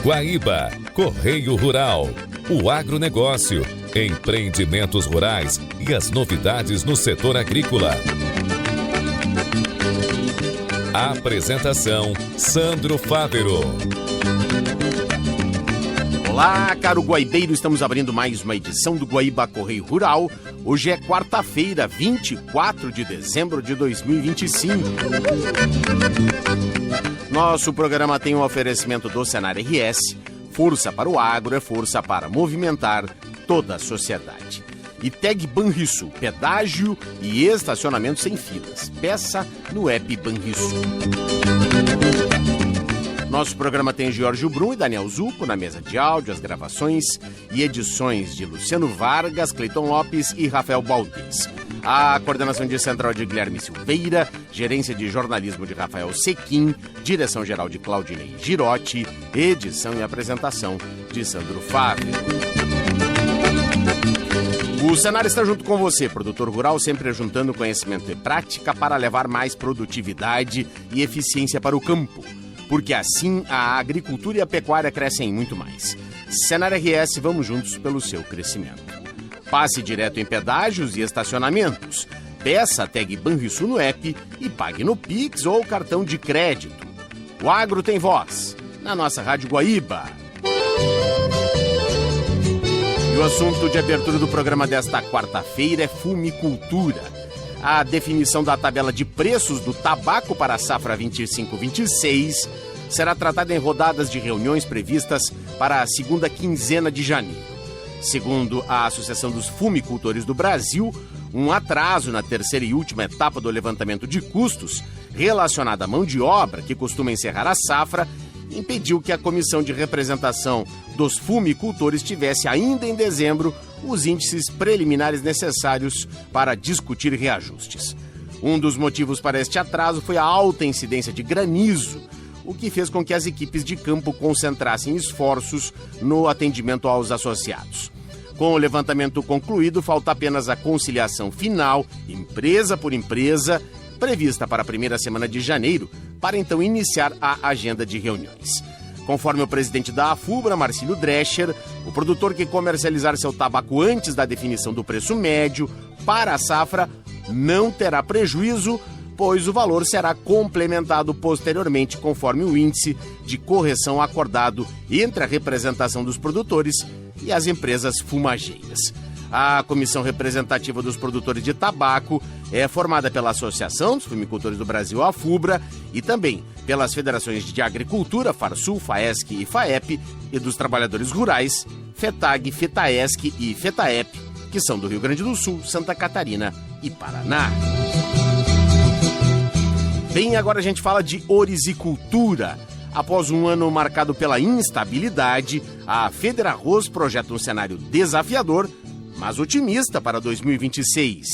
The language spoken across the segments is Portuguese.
Guaíba, Correio Rural, o agronegócio, empreendimentos rurais e as novidades no setor agrícola. Apresentação, Sandro Fávero. Olá, caro guaibeiro, estamos abrindo mais uma edição do Guaíba Correio Rural. Hoje é quarta-feira, 24 de dezembro de 2025. Nosso programa tem um oferecimento do Senar RS. Força para o agro é força para movimentar toda a sociedade. E Tag Banrisul, pedágio e estacionamento sem filas. Peça no app Banrisul. Nosso programa tem Giorgio Brum e Daniel Zucco na mesa de áudio, as gravações e edições de Luciano Vargas, Cleiton Lopes e Rafael Baldez. A coordenação de central de Guilherme Silveira, gerência de jornalismo de Rafael Sequim, direção-geral de Claudinei Girotti, edição e apresentação de Sandro Fávero. O Senar está junto com você, produtor rural, sempre juntando conhecimento e prática para levar mais produtividade e eficiência para o campo. Porque assim a agricultura e a pecuária crescem muito mais. Senar RS, vamos juntos pelo seu crescimento. Passe direto em pedágios e estacionamentos. Peça a Tag Banrisul no app e pague no Pix ou cartão de crédito. O agro tem voz, na nossa Rádio Guaíba. E o assunto de abertura do programa desta quarta-feira é fumicultura. A definição da tabela de preços do tabaco para a safra 25-26 será tratada em rodadas de reuniões previstas para a segunda quinzena de janeiro. Segundo a Associação dos Fumicultores do Brasil, um atraso na terceira e última etapa do levantamento de custos relacionada à mão de obra, que costuma encerrar a safra, impediu que a Comissão de Representação dos Fumicultores tivesse ainda em dezembro os índices preliminares necessários para discutir reajustes. Um dos motivos para este atraso foi a alta incidência de granizo, o que fez com que as equipes de campo concentrassem esforços no atendimento aos associados. Com o levantamento concluído, falta apenas a conciliação final, empresa por empresa, prevista para a primeira semana de janeiro, para então iniciar a agenda de reuniões. Conforme o presidente da AFUBRA, Marcílio Drescher, o produtor que comercializar seu tabaco antes da definição do preço médio para a safra não terá prejuízo, pois o valor será complementado posteriormente conforme o índice de correção acordado entre a representação dos produtores e as empresas fumageiras. A Comissão Representativa dos Produtores de Tabaco é formada pela Associação dos Fumicultores do Brasil, AFUBRA, e também pelas Federações de Agricultura, FARSUL, FAESC e FAEP, e dos Trabalhadores Rurais, FETAG, FETAESC e FETAEP, que são do Rio Grande do Sul, Santa Catarina e Paraná. Bem, agora a gente fala de orizicultura. Após um ano marcado pela instabilidade, a Federarroz projeta um cenário desafiador, mas otimista para 2026.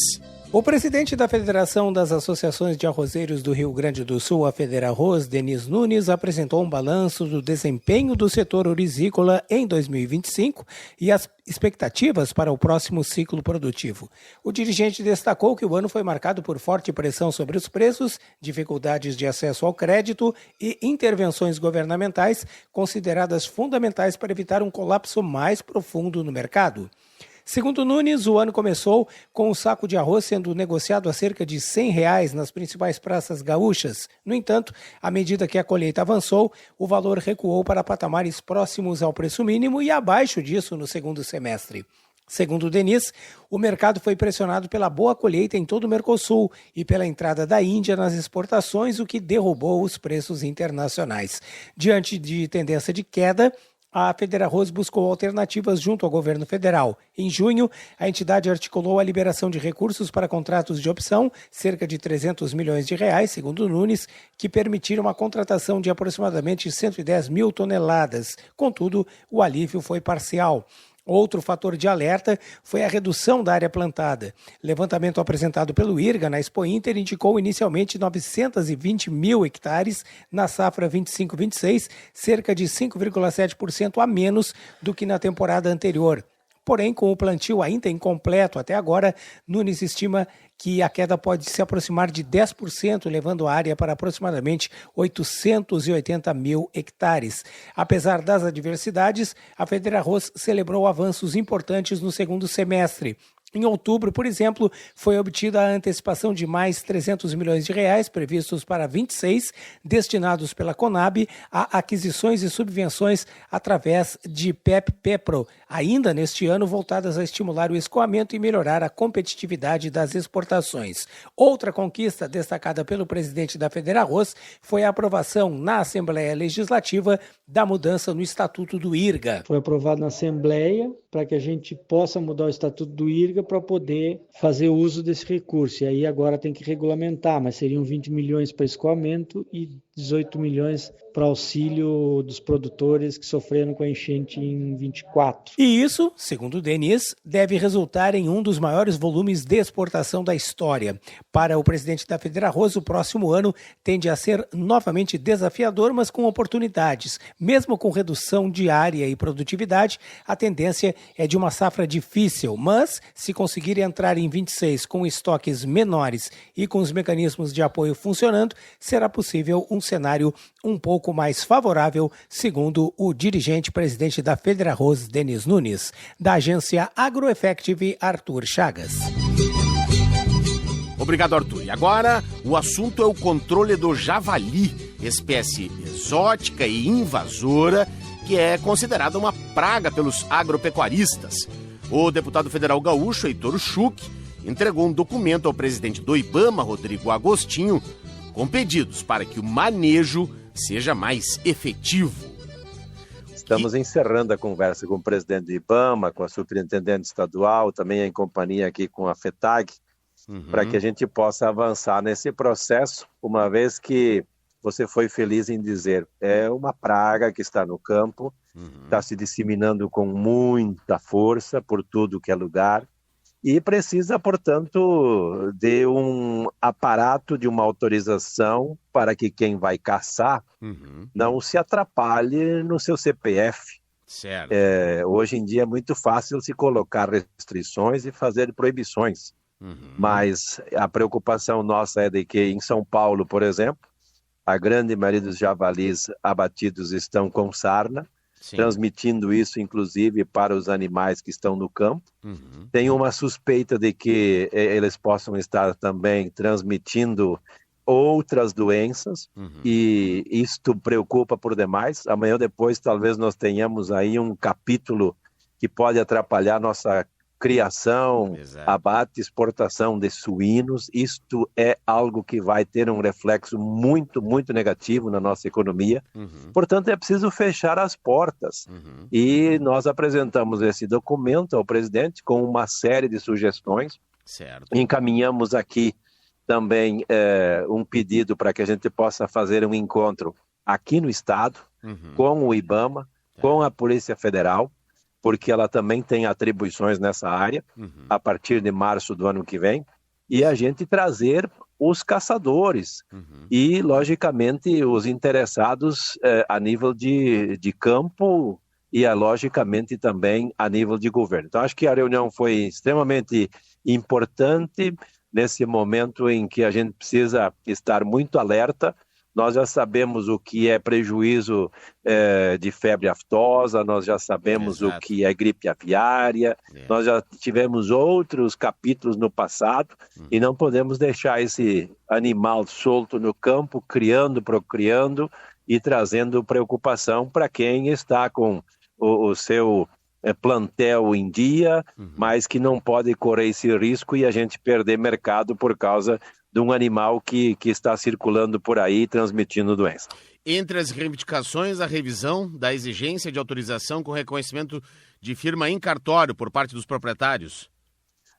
O presidente da Federação das Associações de Arrozeiros do Rio Grande do Sul, a Federarroz, Denis Nunes, apresentou um balanço do desempenho do setor orizícola em 2025 e as expectativas para o próximo ciclo produtivo. O dirigente destacou que o ano foi marcado por forte pressão sobre os preços, dificuldades de acesso ao crédito e intervenções governamentais consideradas fundamentais para evitar um colapso mais profundo no mercado. Segundo Nunes, o ano começou com o saco de arroz sendo negociado a cerca de R$100 nas principais praças gaúchas. No entanto, à medida que a colheita avançou, o valor recuou para patamares próximos ao preço mínimo e abaixo disso no segundo semestre. Segundo Denis, o mercado foi pressionado pela boa colheita em todo o Mercosul e pela entrada da Índia nas exportações, o que derrubou os preços internacionais. Diante de tendência de queda, a Federarroz buscou alternativas junto ao governo federal. Em junho, a entidade articulou a liberação de recursos para contratos de opção, cerca de R$300 milhões, segundo Nunes, que permitiram a contratação de aproximadamente 110 mil toneladas. Contudo, o alívio foi parcial. Outro fator de alerta foi a redução da área plantada. Levantamento apresentado pelo IRGA na Expo Inter indicou inicialmente 920 mil hectares na safra 25-26, cerca de 5,7% a menos do que na temporada anterior. Porém, com o plantio ainda incompleto até agora, Nunes estima que a queda pode se aproximar de 10%, levando a área para aproximadamente 880 mil hectares. Apesar das adversidades, a FederArroz celebrou avanços importantes no segundo semestre. Em outubro, por exemplo, foi obtida a antecipação de mais 300 milhões de reais previstos para 26, destinados pela Conab a aquisições e subvenções através de PEP-PEPRO, ainda neste ano voltadas a estimular o escoamento e melhorar a competitividade das exportações. Outra conquista destacada pelo presidente da FederArroz foi a aprovação na Assembleia Legislativa da mudança no Estatuto do IRGA. Foi aprovado na Assembleia para que a gente possa mudar o Estatuto do IRGA para poder fazer uso desse recurso. E aí agora tem que regulamentar, mas seriam 20 milhões para escoamento e 18 milhões para auxílio dos produtores que sofreram com a enchente em 24. E isso, segundo o Denis, deve resultar em um dos maiores volumes de exportação da história. Para o presidente da FederArroz, o próximo ano tende a ser novamente desafiador, mas com oportunidades. Mesmo com redução de área e produtividade, a tendência é de uma safra difícil, mas se conseguir entrar em 26 com estoques menores e com os mecanismos de apoio funcionando, será possível um cenário um pouco mais favorável, segundo o dirigente presidente da FederArroz, Denis Nunes, da agência AgroEffective, Arthur Chagas. Obrigado, Arthur. E agora, o assunto é o controle do javali, espécie exótica e invasora, que é considerada uma praga pelos agropecuaristas. O deputado federal gaúcho, Heitor Schuch, entregou um documento ao presidente do IBAMA, Rodrigo Agostinho, com pedidos para que o manejo seja mais efetivo. Estamos encerrando a conversa com o presidente do IBAMA, com a superintendente estadual, também em companhia aqui com a FETAG, para que a gente possa avançar nesse processo, uma vez que você foi feliz em dizer, é uma praga que está no campo, está se disseminando com muita força por tudo que é lugar, e precisa, portanto, de um aparato, de uma autorização para que quem vai caçar não se atrapalhe no seu CPF. Certo. Hoje em dia é muito fácil se colocar restrições e fazer proibições, mas a preocupação nossa é de que em São Paulo, por exemplo, a grande maioria dos javalis abatidos estão com sarna, sim, transmitindo isso, inclusive, para os animais que estão no campo. Tem uma suspeita de que eles possam estar também transmitindo outras doenças, e isto preocupa por demais. Amanhã ou depois, talvez nós tenhamos aí um capítulo que pode atrapalhar nossa criação, abate, exportação de suínos. Isto é algo que vai ter um reflexo muito, muito negativo na nossa economia. Portanto, é preciso fechar as portas. E nós apresentamos esse documento ao presidente com uma série de sugestões. Certo. Encaminhamos aqui também um pedido para que a gente possa fazer um encontro aqui no Estado, com o IBAMA, com a Polícia Federal, porque ela também tem atribuições nessa área, a partir de março do ano que vem, e a gente trazer os caçadores e, logicamente, os interessados a nível de campo e, logicamente, também a nível de governo. Então, acho que a reunião foi extremamente importante nesse momento em que a gente precisa estar muito alerta. Nós já sabemos o que é prejuízo de febre aftosa, nós já sabemos o que é gripe aviária, nós já tivemos outros capítulos no passado e não podemos deixar esse animal solto no campo, criando, procriando e trazendo preocupação para quem está com o seu plantel em dia, mas que não pode correr esse risco e a gente perder mercado por causa de um animal que está circulando por aí transmitindo doença. Entre as reivindicações, a revisão da exigência de autorização com reconhecimento de firma em cartório por parte dos proprietários.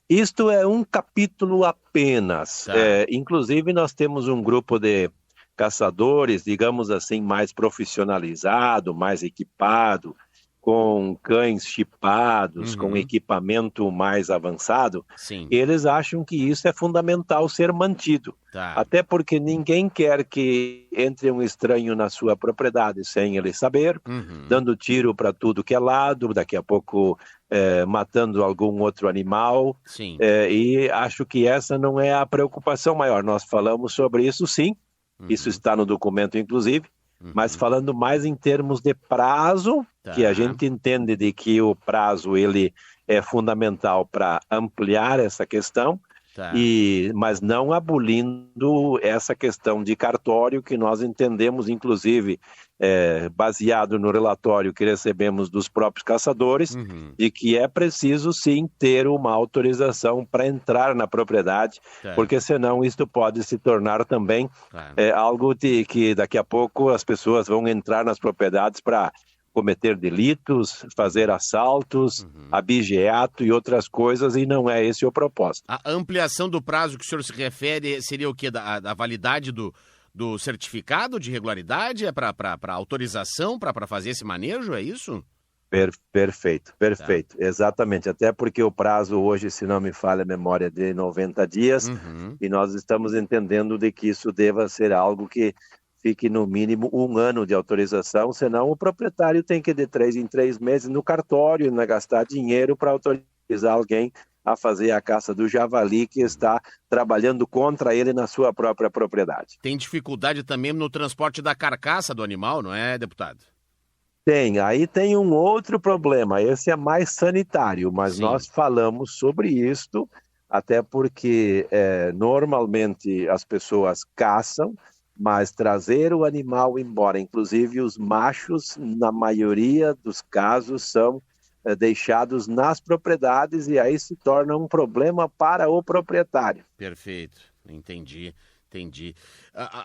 Isto é um capítulo apenas. Tá. Inclusive, nós temos um grupo de caçadores, digamos assim, mais profissionalizado, mais equipado, com cães chipados, com equipamento mais avançado, Sim. eles acham que isso é fundamental ser mantido. Tá. Até porque ninguém quer que entre um estranho na sua propriedade sem ele saber, dando tiro para tudo que é lado, daqui a pouco matando algum outro animal. Sim. E acho que essa não é a preocupação maior. Nós falamos sobre isso, sim, isso está no documento, inclusive, mas falando mais em termos de prazo, que a gente entende de que o prazo ele é fundamental para ampliar essa questão, mas não abolindo essa questão de cartório que nós entendemos, inclusive, baseado no relatório que recebemos dos próprios caçadores, de que é preciso sim ter uma autorização para entrar na propriedade, porque senão isto pode se tornar também algo que daqui a pouco as pessoas vão entrar nas propriedades para cometer delitos, fazer assaltos, abigeato e outras coisas, e não é esse o propósito. A ampliação do prazo que o senhor se refere seria o quê? Da validade do certificado de regularidade? É para autorização, para fazer esse manejo, é isso? Perfeito. Exatamente. Até porque o prazo hoje, se não me falha a memória, de 90 dias, e nós estamos entendendo de que isso deva ser algo que fique no mínimo 1 ano de autorização, senão o proprietário tem que de 3 em 3 meses no cartório, né, gastar dinheiro para autorizar alguém a fazer a caça do javali que está trabalhando contra ele na sua própria propriedade. Tem dificuldade também no transporte da carcaça do animal, não é, deputado? Aí tem um outro problema, esse é mais sanitário, mas nós falamos sobre isto, até porque normalmente as pessoas caçam, mas trazer o animal embora, inclusive os machos, na maioria dos casos, são deixados nas propriedades e aí se torna um problema para o proprietário. Perfeito, entendi.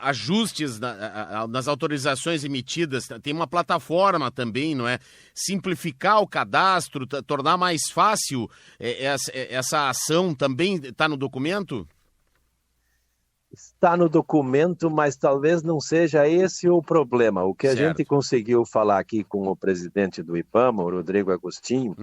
Ajustes nas autorizações emitidas, tem uma plataforma também, não é? Simplificar o cadastro, tornar mais fácil essa ação também está no documento? Está no documento, mas talvez não seja esse o problema. O que a gente conseguiu falar aqui com o presidente do IBAMA, o Rodrigo Agostinho,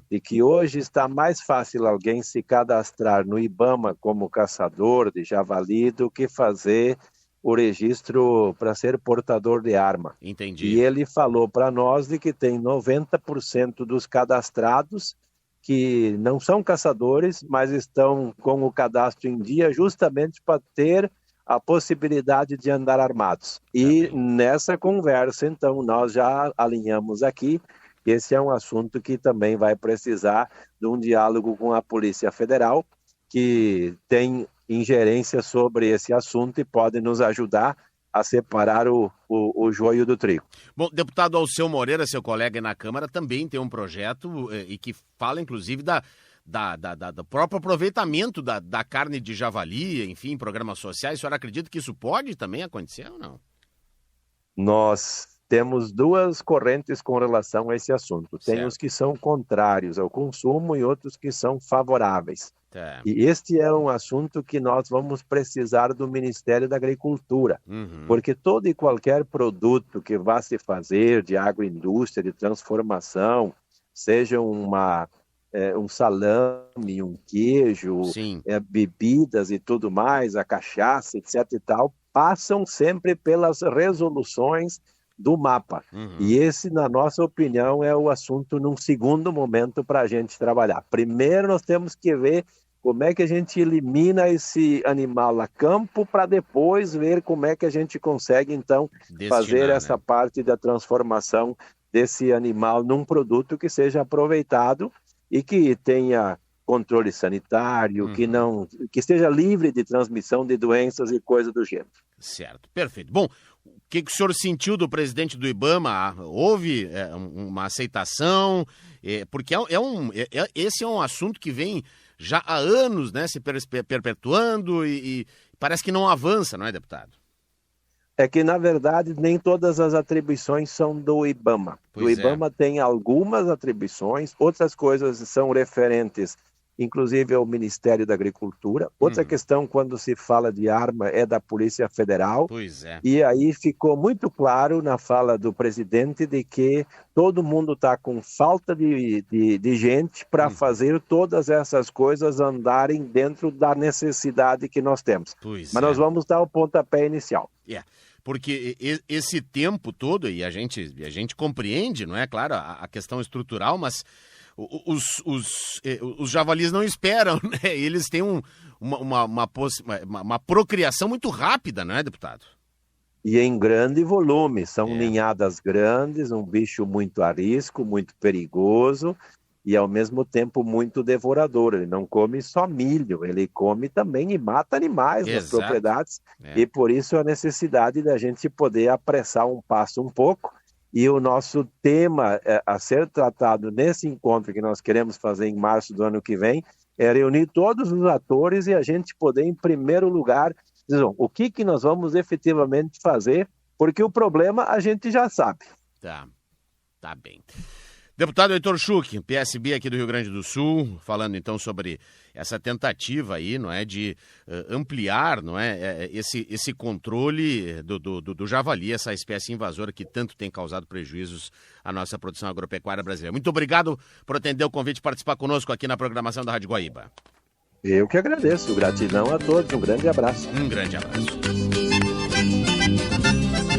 de que hoje está mais fácil alguém se cadastrar no IBAMA como caçador de javali do que fazer o registro para ser portador de arma. Entendi. E ele falou para nós de que tem 90% dos cadastrados que não são caçadores, mas estão com o cadastro em dia justamente para ter a possibilidade de andar armados. E nessa conversa, então, nós já alinhamos aqui, esse é um assunto que também vai precisar de um diálogo com a Polícia Federal, que tem ingerência sobre esse assunto e pode nos ajudar a separar o joio do trigo. Bom, deputado Alceu Moreira, seu colega na Câmara, também tem um projeto e que fala, inclusive, do próprio aproveitamento da carne de javali, enfim, programas sociais. O senhor acredita que isso pode também acontecer ou não? Nós temos 2 correntes com relação a esse assunto. Tem os que são contrários ao consumo e outros que são favoráveis. E este é um assunto que nós vamos precisar do Ministério da Agricultura, porque todo e qualquer produto que vá se fazer de agroindústria, de transformação, seja um salame, um queijo, bebidas e tudo mais, a cachaça, etc. e tal, passam sempre pelas resoluções do MAPA. E esse, na nossa opinião, é o assunto num segundo momento para a gente trabalhar. Primeiro nós temos que ver como é que a gente elimina esse animal a campo para depois ver como é que a gente consegue, então, fazer essa parte da transformação desse animal num produto que seja aproveitado e que tenha controle sanitário, que esteja livre de transmissão de doenças e coisas do gênero. Certo, perfeito. Bom, o que o senhor sentiu do presidente do IBAMA? Houve uma aceitação? Porque esse é um assunto que vem já há anos, né, se perpetuando e parece que não avança, não é, deputado? É que, na verdade, nem todas as atribuições são do IBAMA. O IBAMA tem algumas atribuições, outras coisas são referentes inclusive é o Ministério da Agricultura. Outra questão, quando se fala de arma, é da Polícia Federal. Pois é. E aí ficou muito claro na fala do presidente de que todo mundo está com falta de gente para fazer todas essas coisas andarem dentro da necessidade que nós temos. Mas nós vamos dar o pontapé inicial. Porque esse tempo todo, e a gente compreende, não é? Claro, a questão estrutural, mas os javalis não esperam, né? Eles têm uma procriação muito rápida, não é, deputado? E em grande volume, são ninhadas grandes, um bicho muito arisco, muito perigoso e ao mesmo tempo muito devorador. Ele não come só milho, ele come também e mata animais nas propriedades e por isso a necessidade da gente poder apressar um passo um pouco. E o nosso tema a ser tratado nesse encontro que nós queremos fazer em março do ano que vem é reunir todos os atores e a gente poder, em primeiro lugar, dizer o que nós vamos efetivamente fazer, porque o problema a gente já sabe. Tá bem. Deputado Heitor Schuch, PSB aqui do Rio Grande do Sul, falando então sobre essa tentativa aí, não é, de ampliar, não é, esse controle do javali, essa espécie invasora que tanto tem causado prejuízos à nossa produção agropecuária brasileira. Muito obrigado por atender o convite e participar conosco aqui na programação da Rádio Guaíba. Eu que agradeço. Gratidão a todos. Um grande abraço. Um grande abraço.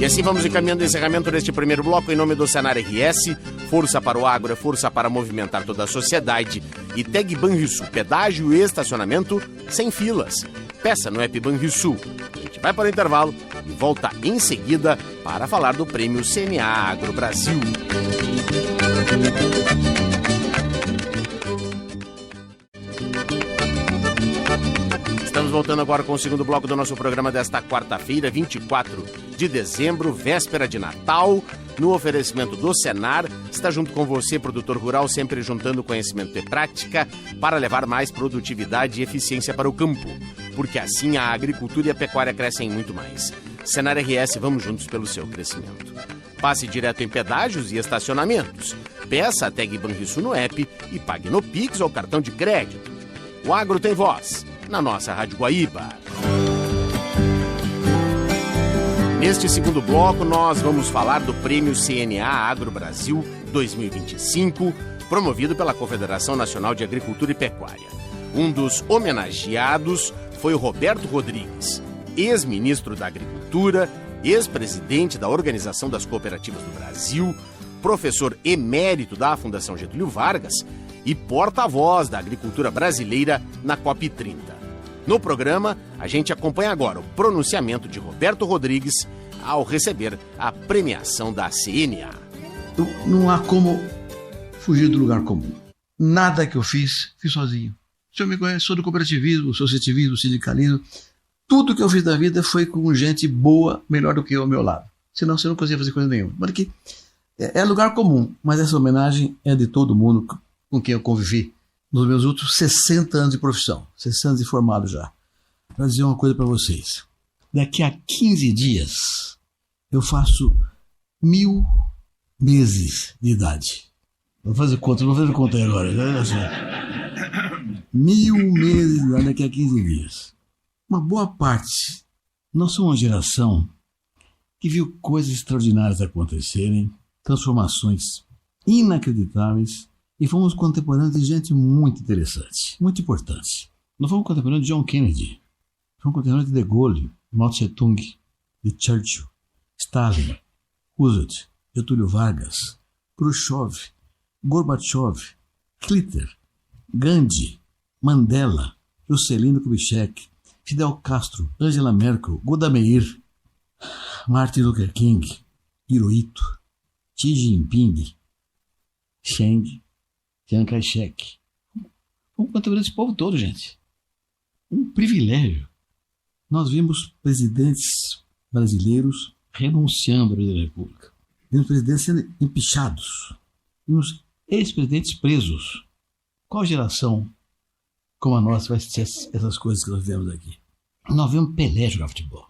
E assim vamos encaminhando o encerramento deste primeiro bloco em nome do Senar RS, força para o agro, força para movimentar toda a sociedade. E Teg Banrisul, pedágio e estacionamento sem filas. Peça no app Banrisul. A gente vai para o intervalo e volta em seguida para falar do prêmio CNA Agro Brasil. Estamos voltando agora com o segundo bloco do nosso programa desta quarta-feira, 24 de dezembro, véspera de Natal. No oferecimento do Senar, está junto com você, produtor rural, sempre juntando conhecimento e prática para levar mais produtividade e eficiência para o campo. Porque assim a agricultura e a pecuária crescem muito mais. Senar RS, vamos juntos pelo seu crescimento. Passe direto em pedágios e estacionamentos. Peça a Teg Banrisul no app e pague no Pix ou cartão de crédito. O agro tem voz na nossa Rádio Guaíba. Neste segundo bloco, nós vamos falar do Prêmio CNA Agro Brasil 2025, promovido pela Confederação Nacional de Agricultura e Pecuária. Um dos homenageados foi o Roberto Rodrigues, ex-ministro da Agricultura, ex-presidente da Organização das Cooperativas do Brasil, professor emérito da Fundação Getúlio Vargas e porta-voz da agricultura brasileira na COP30. No programa, a gente acompanha agora o pronunciamento de Roberto Rodrigues ao receber a premiação da CNA. Não há como fugir do lugar comum. Nada que eu fiz sozinho. O senhor me conhece, sou do cooperativismo, associativismo, sindicalismo. Tudo que eu fiz da vida foi com gente boa, melhor do que eu ao meu lado. Senão você não conseguia fazer coisa nenhuma. Mas aqui é lugar comum, mas essa homenagem é de todo mundo com quem eu convivi nos meus últimos 60 anos de profissão, 60 anos de formado já. Para dizer uma coisa para vocês. Daqui a 15 dias, eu faço 1000 meses de idade. Vou fazer conta aí agora. 1000 meses de idade daqui a 15 dias. Uma boa parte. Nós somos uma geração que viu coisas extraordinárias acontecerem, transformações inacreditáveis, e fomos contemporâneos de gente muito interessante, muito importante. Nós fomos contemporâneos de John Kennedy, fomos contemporâneos de De Gaulle, Mao Tse-tung, de Churchill, Stalin, Roosevelt, Getúlio Vargas, Khrushchev, Gorbachev, Hitler, Gandhi, Mandela, Juscelino Kubitschek, Fidel Castro, Angela Merkel, Golda Meir, Martin Luther King, Hirohito, Xi Jinping, Chiang Kai-shek. Vamos contemporâneos desse povo todo, gente. Um privilégio. Nós vimos presidentes brasileiros renunciando à presidência da República. Vimos presidentes sendo empichados. Vimos ex-presidentes presos. Qual geração como a nossa vai assistir essas coisas que nós vemos aqui? Nós vimos Pelé jogar futebol.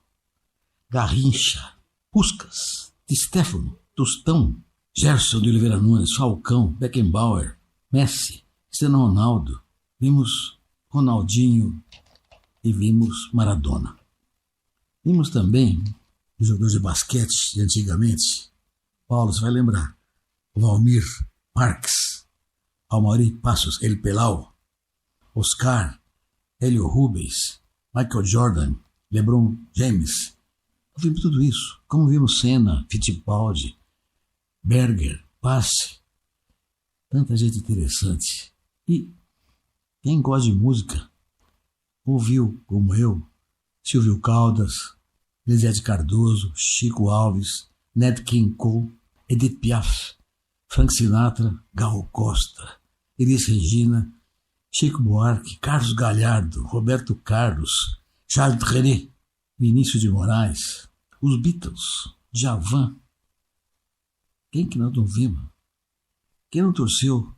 Garrincha, Puskás, Di Stéfano, Tostão, Gerson de Oliveira Nunes, Falcão, Beckenbauer, Messi, Cristiano Ronaldo, vimos Ronaldinho e vimos Maradona. Vimos também os jogadores de basquete de antigamente. Paulo, você vai lembrar. Valmir Marques, Almauri Passos, El Pelau, Oscar, Hélio Rubens, Michael Jordan, LeBron James. Nós vimos tudo isso. Como vimos Senna, Fittipaldi, Berger, Passe. Tanta gente interessante. E quem gosta de música ouviu, como eu, Silvio Caldas, Elisete Cardoso, Chico Alves, Nat King Cole, Edith Piaf, Frank Sinatra, Gal Costa, Elis Regina, Chico Buarque, Carlos Galhardo, Roberto Carlos, Charles Trenet, Vinícius de Moraes, os Beatles, Djavan. Quem que nós não vimos? Quem não torceu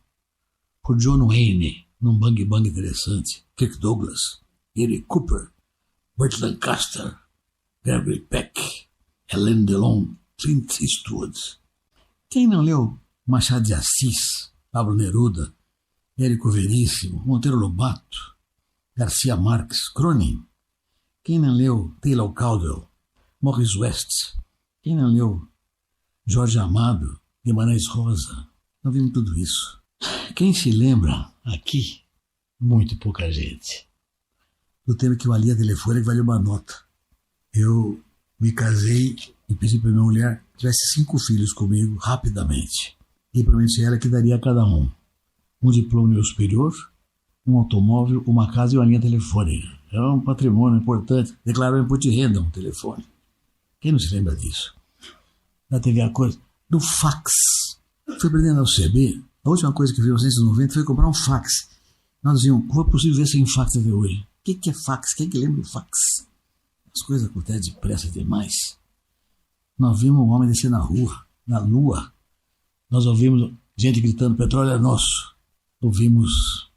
por John Wayne num bang bang interessante? Kirk Douglas, Gary Cooper, Burt Lancaster, Gregory Peck, Helen Delon, Clint Eastwood. Quem não leu Machado de Assis, Pablo Neruda, Érico Veríssimo, Monteiro Lobato, Garcia Marques, Cronin? Quem não leu Taylor Caldwell, Morris West? Quem não leu Jorge Amado, Guimarães Rosa? Não vimos tudo isso. Quem se lembra aqui? Muito pouca gente. Do tempo que valia telefone que valia uma nota. Eu me casei e pedi para minha mulher que tivesse 5 filhos comigo rapidamente. E prometi a ela que daria a cada um diploma nível superior, um automóvel, uma casa e uma linha telefônica. É um patrimônio importante. Declarou imposto de renda um telefone. Quem não se lembra disso? Da TV a cores, do fax. Fui aprendendo ao CB. A última coisa que vi em 1990 foi comprar um fax. Nós dizíamos, como é possível ver sem fax até hoje? O que é fax? Quem que lembra do fax? As coisas acontecem depressa demais. Nós vimos um homem descer na rua, na lua. Nós ouvimos gente gritando, petróleo é nosso. Ouvimos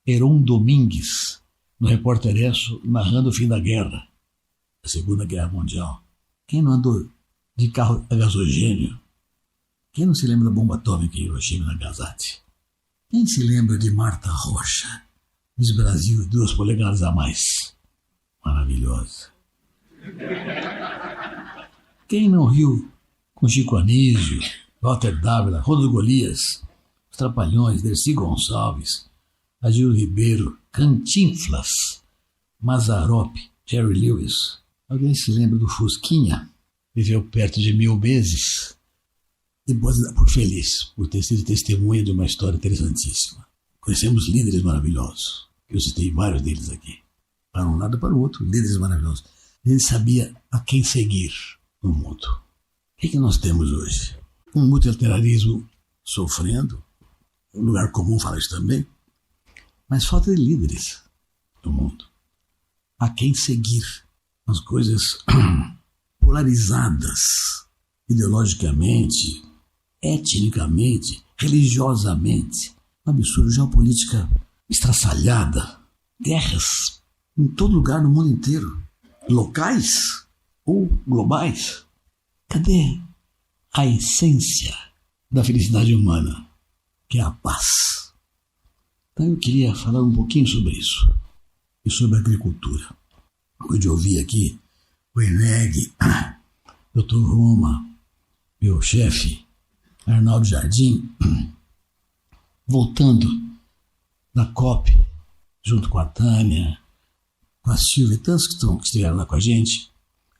Heron Domingues, no Repórter Esso, narrando o fim da guerra, a Segunda Guerra Mundial. Quem não andou de carro a gasogênio? Quem não se lembra da bomba atômica em Hiroshima e Nagasaki? Quem se lembra de Marta Rocha, Miss Brasil, 2 polegadas a mais? Maravilhosa. Quem não riu com Chico Anísio, Walter Dávila, Rodrigo Golias, os Trapalhões, Dercy Gonçalves, Agil Ribeiro, Cantinflas, Mazzaropi, Jerry Lewis? Alguém se lembra do Fusquinha? Viveu perto de 1000 meses e pode dar por feliz por ter sido testemunha de uma história interessantíssima. Conhecemos líderes maravilhosos. Eu citei vários deles aqui. Para um lado e para o outro, líderes maravilhosos. Ele sabia a quem seguir no mundo. O que nós temos hoje? Um multilateralismo sofrendo. Um lugar comum fala isso também. Mas falta de líderes no mundo. A quem seguir. As coisas polarizadas ideologicamente, etnicamente, religiosamente. Um absurdo, geopolítica estraçalhada. Guerras em todo lugar no mundo inteiro. Locais ou globais. Cadê a essência da felicidade humana, que é a paz? Então eu queria falar um pouquinho sobre isso e sobre a agricultura. Pude ouvir aqui o Eneg, Dr. Roma, meu chefe, Arnaldo Jardim, voltando da COP, junto com a Tânia, com a Silvia e tantos que estiveram lá com a gente.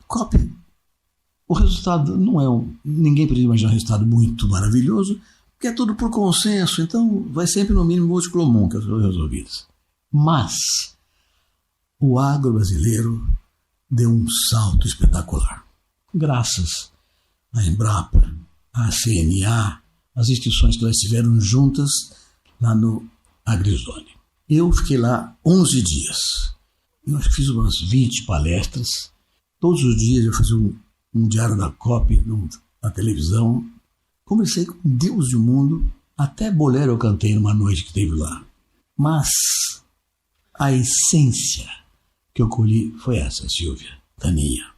COP, o resultado não é ninguém podia imaginar um resultado muito maravilhoso, porque é tudo por consenso, então vai sempre no mínimo múltiplo comum que as coisas resolvidas. Mas o agro brasileiro deu um salto espetacular. Graças à Embrapa, à CNA, as instituições que lá estiveram juntas lá no AgriZone. Eu fiquei lá 11 dias. Eu acho que fiz umas 20 palestras. Todos os dias eu fazia um diário da COP na televisão. Conversei com Deus e o mundo. Até bolero eu cantei numa noite que teve lá. Mas a essência que eu colhi foi essa, Silvia, Taninha.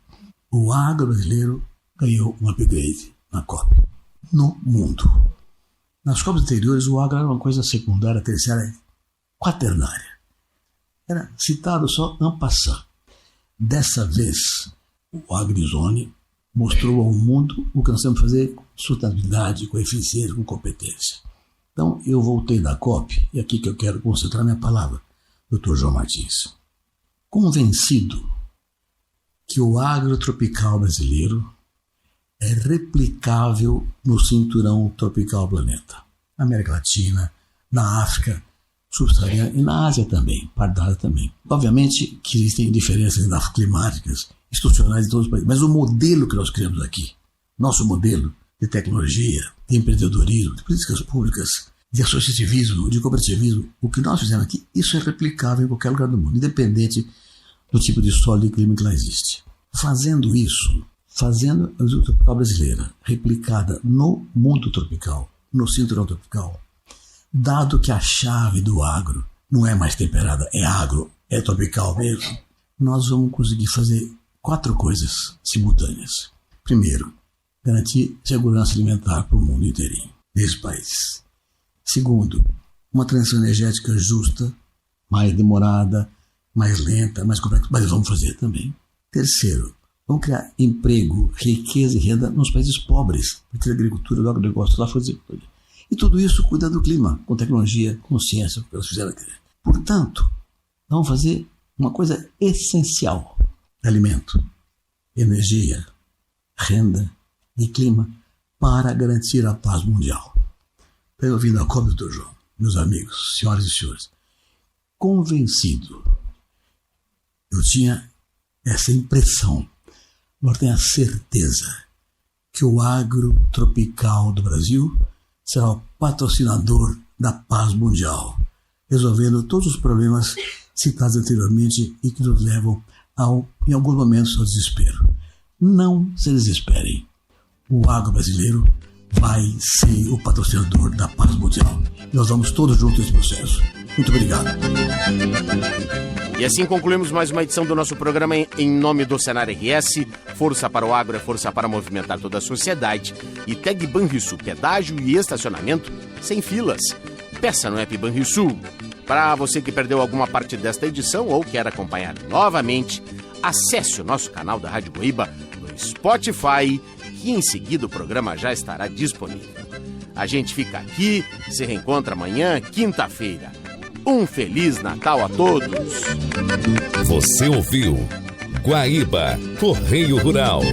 O agro brasileiro ganhou um upgrade na COP. No mundo. Nas COPs anteriores, o agro era uma coisa secundária, terciária, quaternária. Era citado só en passant. Dessa vez, o AgriZone mostrou ao mundo o que nós temos que fazer com sustentabilidade, com eficiência, com competência. Então, eu voltei da COP, e aqui que eu quero concentrar minha palavra, Dr. João Martins. Convencido que o agrotropical brasileiro é replicável no cinturão tropical do planeta. Na América Latina, na África subsaariana e na Ásia também, parte da Ásia também. Obviamente que existem diferenças climáticas, institucionais em todos os países, mas o modelo que nós criamos aqui, nosso modelo de tecnologia, de empreendedorismo, de políticas públicas, de associativismo, de cooperativismo, o que nós fizemos aqui, isso é replicável em qualquer lugar do mundo, independente do tipo de solo e clima que lá existe. Fazendo isso, fazendo a agricultura tropical brasileira replicada no mundo tropical, no cinturão tropical, dado que a chave do agro não é mais temperada, é agro, é tropical mesmo, nós vamos conseguir fazer 4 coisas simultâneas. Primeiro, garantir segurança alimentar para o mundo inteirinho, nesse país. Segundo, uma transição energética justa, mais demorada, mais lenta, mais complexa, mas vamos fazer também. Terceiro, vamos criar emprego, riqueza e renda nos países pobres, porque a agricultura, o agronegócio lá foi desenvolvido. E tudo isso cuida do clima, com tecnologia, com ciência, que elas fizeram aqui. Portanto, vamos fazer uma coisa essencial: alimento, energia, renda e clima para garantir a paz mundial. Estou ouvindo a COP, doutor João, meus amigos, senhoras e senhores, convencido. Eu tinha essa impressão, agora tenho a certeza que o agro tropical do Brasil será o patrocinador da paz mundial, resolvendo todos os problemas citados anteriormente e que nos levam, em alguns momentos, ao desespero. Não se desesperem. O agro brasileiro vai ser o patrocinador da paz mundial. Nós vamos todos juntos nesse processo. Muito obrigado. E assim concluímos mais uma edição do nosso programa em nome do Senar RS. Força para o agro é força para movimentar toda a sociedade. E Tag Banrisul, pedágio e estacionamento sem filas. Peça no app Banrisul. Para você que perdeu alguma parte desta edição ou quer acompanhar novamente, acesse o nosso canal da Rádio Guaíba no Spotify e em seguida o programa já estará disponível. A gente fica aqui, se reencontra amanhã, quinta-feira. Um Feliz Natal a todos! Você ouviu Guaíba Correio Rural.